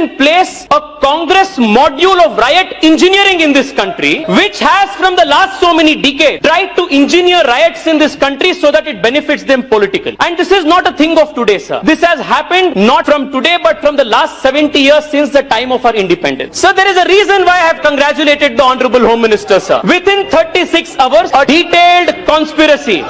in place a Congress module of riot engineering in this country, which has from the last so many decades tried to engineer riots in this country so that it benefits them politically. And this is not a thing of today, sir. This has happened not from today but from the last 70 years since the time of our independence. Sir, there is a reason why I have congratulated the Honorable Home Minister, sir. Within 36 hours, a detailed conspiracy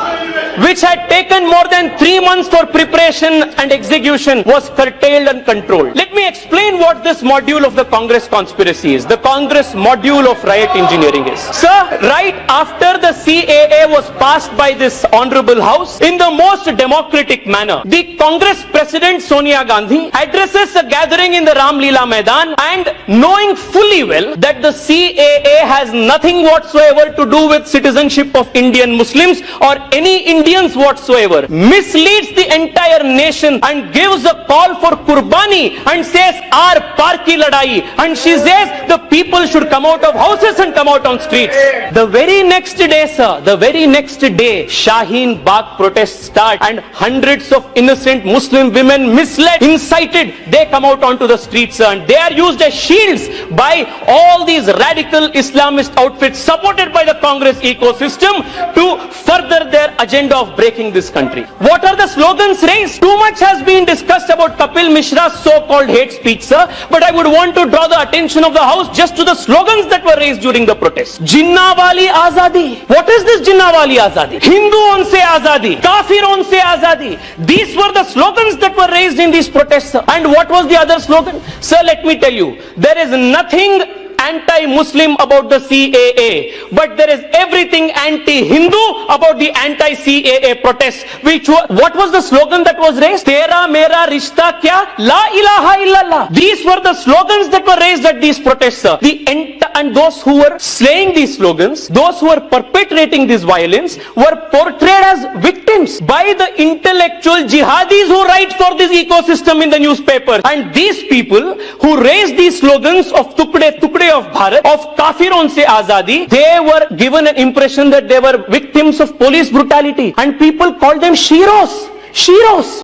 which had taken more than 3 months for preparation and execution was curtailed and controlled. Let me explain what this module of the Congress conspiracy is, the Congress module of riot engineering is. Sir, right after the CAA was passed by this honorable house, in the most democratic manner, the Congress President Sonia Gandhi addresses a gathering in the Ram Leela Maidan, and knowing fully well that the CAA has nothing whatsoever to do with citizenship of Indian Muslims or any Indians whatsoever, misleads the entire nation and gives a call for Qurbani and says, "Aar par ki ladai," and she says the people should come out of houses and come out on streets. The very next day, sir, the very next day, Shaheen Bagh protests start, and hundreds of innocent Muslim women, misled, incited, they come out onto the streets, sir, and they are used as shields by all these radical Islamist outfits supported by the Congress ecosystem to further their agenda of breaking this country. What are the slogans raised? Too much has been discussed about Kapil Mishra's so-called hate speech, sir, but I would want to draw the attention of the House just to the slogans that were raised during the protest. Jinnah wali azadi. What is this Jinnah wali azadi? Hinduon se azadi, kafiron se azadi. These were the slogans that were raised in these protests, sir. And what was the other slogan? Sir, let me tell you, there is nothing anti-Muslim about the CAA, but there is everything anti-Hindu about the anti-CAA protests. What was the slogan that was raised? Tera mera rishta kya? La ilaha illallah. These were the slogans that were raised at these protests, sir. And those who were slaying these slogans, those who were perpetrating this violence, were portrayed as victims by the intellectual jihadis who write for this ecosystem in the newspapers. And these people who raised these slogans of Tukde Tukde of Bharat, of Kafiron se Azadi, they were given an impression that they were victims of police brutality, and people called them Shiros. Shiros.